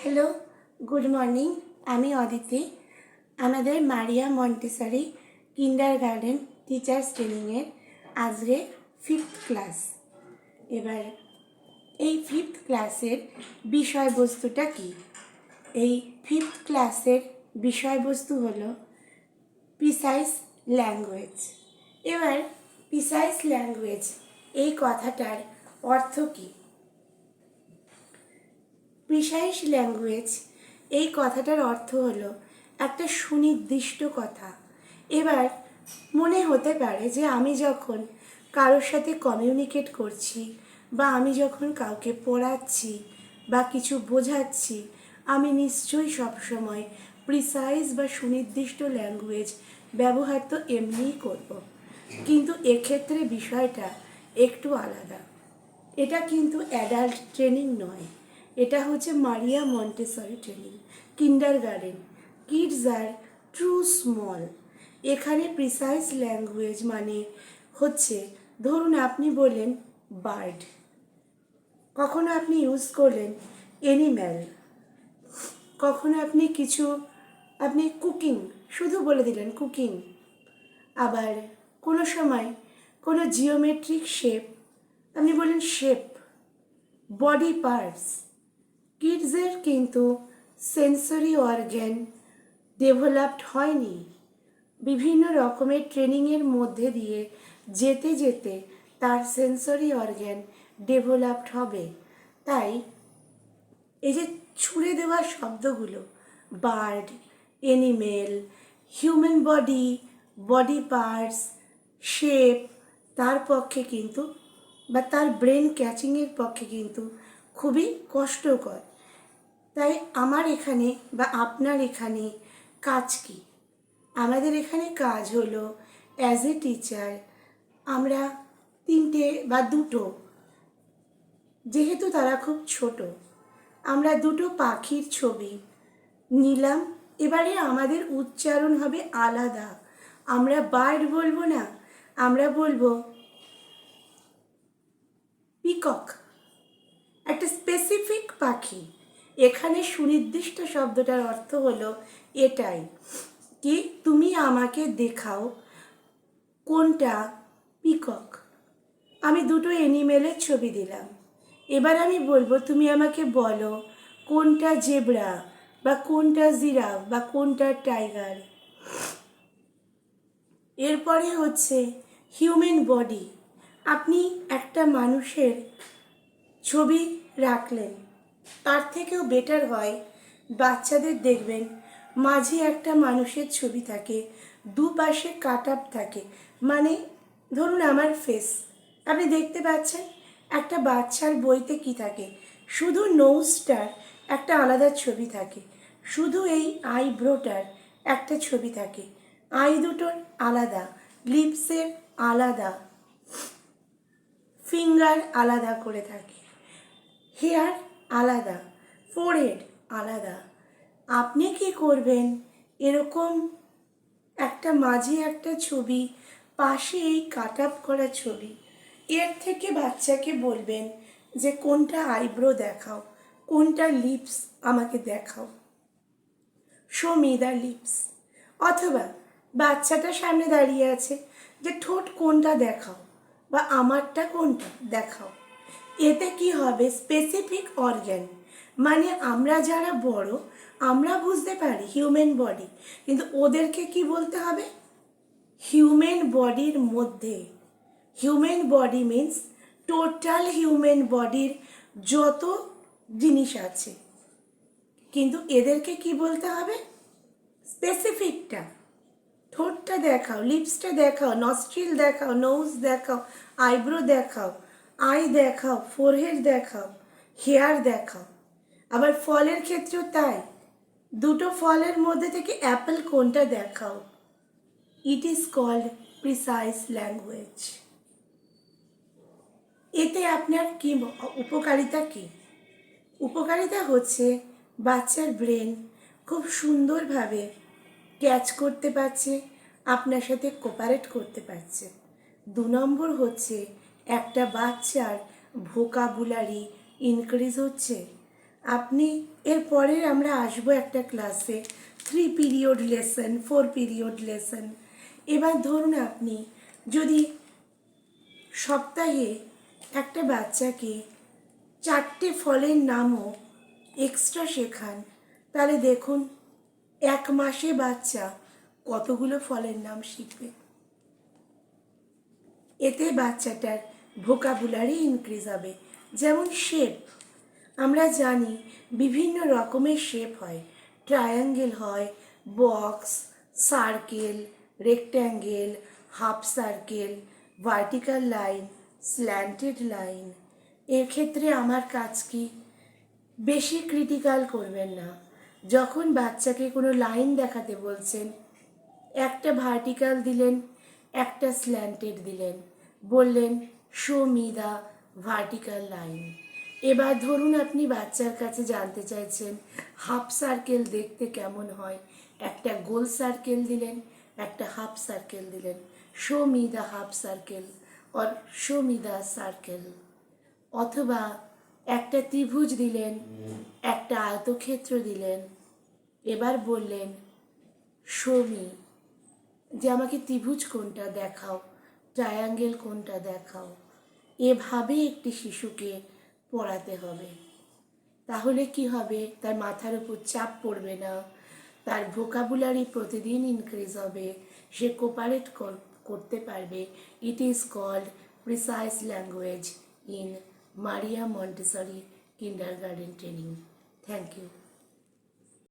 Hello, good morning. আমি অদিতি। আমাদের মারিয়া Montessori kindergarten teachers ট্রেনিংয়ের আজকে 5th ক্লাস। এবার এই 5th ক্লাসের বিষয়বস্তুটা কি? এই 5th ক্লাসের বিষয়বস্তু হলো প্রিসাইজ ল্যাঙ্গুয়েজ। এবার প্রিসাইজ ল্যাঙ্গুয়েজ এই কথাটার অর্থ কী? প্রিসাইজ ল্যাঙ্গুয়েজ এই কথাটার অর্থ হলো একটা সুনির্দিষ্ট কথা। এবার মনে হতে পারে যে আমি যখন কারোর সাথে কমিউনিকেট করছি বা আমি যখন কাউকে পড়াচ্ছি বা কিছু বোঝাচ্ছি, আমি নিশ্চয়ই সবসময় প্রিসাইজ বা সুনির্দিষ্ট ল্যাঙ্গুয়েজ ব্যবহার তো এমনিই করব, কিন্তু এক্ষেত্রে বিষয়টা একটু আলাদা। এটা কিন্তু অ্যাডাল্ট ট্রেনিং নয়, এটা হচ্ছে Maria Montessori training, kindergarten. Kids are true small. এখানে প্রিসাইজ ল্যাঙ্গুয়েজ মানে হচ্ছে, ধরুন আপনি বললেন বার্ড, কখনো আপনি ইউজ করলেন অ্যানিম্যাল, কখনো আপনি কুকিং শুধু বলে দিলেন কুকিং, আবার কোনো সময় কোনো জিওমেট্রিক শেপ আপনি বললেন শেপ, বডি পার্টস। কিডসের কিন্তু সেন্সরি অর্গ্যান ডেভেলপড হয়নি। বিভিন্ন রকমের ট্রেনিংয়ের মধ্যে দিয়ে যেতে যেতে তার সেন্সরি অর্গ্যান ডেভেলপড হবে। তাই এই যে ছুঁড়ে দেওয়া শব্দগুলো, bird, animal, human body, body parts, shape, তার পক্ষে কিন্তু বা তার ব্রেন ক্যাচিংয়ের পক্ষে কিন্তু খুবই কষ্টকর। তাই আমার এখানে বা আপনার এখানে কাজ কি? আমাদের এখানে কাজ হলো অ্যাজ এ টিচার আমরা 3টে বা 2টো, যেহেতু তারা খুব ছোট, আমরা 2টো পাখির ছবি নিলাম। এবারে আমাদের উচ্চারণ হবে আলাদা। আমরা বার্ড বলবো না, আমরা বলবো পিকক, একটা স্পেসিফিক পাখি। এখানে সুনির্দিষ্ট শব্দটার অর্থ হলো এটাই কি, তুমি আমাকে দেখাও কোনটা পিকক। আমি 2টো অ্যানিমেলের ছবি দিলাম, এবার আমি বলবো তুমি আমাকে বলো কোনটা জেব্রা বা কোনটা জিরাফ বা কোনটা টাইগার। এরপরে হচ্ছে হিউম্যান বডি। আপনি একটা মানুষের ছবি রাখলেন, তার থেকেও বেটার হয় বাচ্চাদের দেখবেন মাঝে একটা মানুষের ছবি থাকে, দুপাশে কাট আপ থাকে। মানে ধরুন আমার ফেস আপনি দেখতে পাচ্ছেন, একটা বাচ্চার বইতে কি থাকে, শুধু নোজটার একটা আলাদা ছবি থাকে, শুধু এই আইব্রোটার একটা ছবি থাকে, আই দুটোর আলাদা, লিপসের আলাদা, ফিঙ্গার আলাদা করে থাকে, হেয়ার আলাদা, ফোরহেড আলাদা। আপনি কি করবেন, এরকম একটা মাঝে একটা ছবি, পাশে এই কাট আপ করা ছবি, এর থেকে বাচ্চাকে বলবেন যে কোনটা আইব্রো দেখাও, কোনটা লিপস আমাকে দেখাও, শো মি দ্য লিপস। অথবা বাচ্চাটা সামনে দাঁড়িয়ে আছে, যে ঠোঁট কোনটা দেখাও বা আমারটা কোনটা দেখাও। এতে কি হবে, স্পেসিফিক অর্গ্যান, মানে আমরা যারা বড় আমরা বুঝতে পারি হিউম্যান বডি, কিন্তু ওদেরকে কি বলতে হবে, হিউম্যান বডির মধ্যে। Human body means total human বডির যত জিনিস আছে, কিন্তু এদেরকে কি বলতে হবে, স্পেসিফিকটা। ঠোঁটটা দেখাও, লিপসটা দেখাও, নস্ট্রিল দেখাও, নোজ দেখাও, আইব্রো দেখাও, আই দেখাও, ফোরহেড দেখাও, হেয়ার দেখাও। আবার ফলের ক্ষেত্রেও তাই, 2টো ফলের মধ্যে থেকে অ্যাপেল কোনটা দেখাও। It is called precise language. এতে আপনার কি উপকারিতা কি? উপকারিতা হচ্ছে বাচ্চার ব্রেন খুব সুন্দরভাবে ক্যাচ করতে পারছে, আপনার সাথে কোপারেট করতে পারছে। 2 নম্বর হচ্ছে একটা বাচ্চার ভোকাবুলারি ইনক্রিজ হচ্ছে। আপনি এর পরের আমরা আসবো একটা ক্লাসে 3 পিরিয়ড লেসন, 4 পিরিয়ড লেসন। এবার ধরুন আপনি যদি সপ্তাহে একটা বাচ্চাকে 4টে ফলের নামও এক্সট্রা শেখান, তাহলে দেখুন 1 মাসে বাচ্চা কতগুলো ফলের নাম শিখবে। এতে বাচ্চাটার ভোকাবুলারি ইনক্রিজ হবে। যেমন শেপ, আমরা জানি বিভিন্ন রকমের শেপ হয়। ট্রায়াঙ্গেল হয়, box, circle, rectangle, half circle, vertical line, slanted line. এর ক্ষেত্রে আমার কাজ কি, বেশি ক্রিটিক্যাল করবেন না। যখন বাচ্চাকে কোনো লাইন দেখাতে বলছেন, একটা ভার্টিক্যাল দিলেন, একটা স্ল্যান্টেড দিলেন, বললেন show me the vertical line. এবার ধরুন আপনি বাচ্চার কাছে জানতে চাইছেন হাফ সার্কেল দেখতে কেমন হয়, একটা গোল সার্কেল দিলেন, একটা হাফ সার্কেল দিলেন, show me the half circle or show me the circle. অথবা একটা ত্রিভুজ দিলেন, একটা আয়তক্ষেত্র দিলেন, এবার বললেন শো মি, যে আমাকে ত্রিভুজ কোনটা দেখাও, ট্রায়াঙ্গেল কোনটা দেখাও। এভাবে একটি শিশুকে পড়াতে হবে। তাহলে কি হবে, তার মাথার উপর চাপ পড়বে না, তার ভোকাবুলারি প্রতিদিন ইনক্রিজ হবে, সে কোপারেট করতে পারবে। It is called precise language in Maria Montessori kindergarten training. Thank you.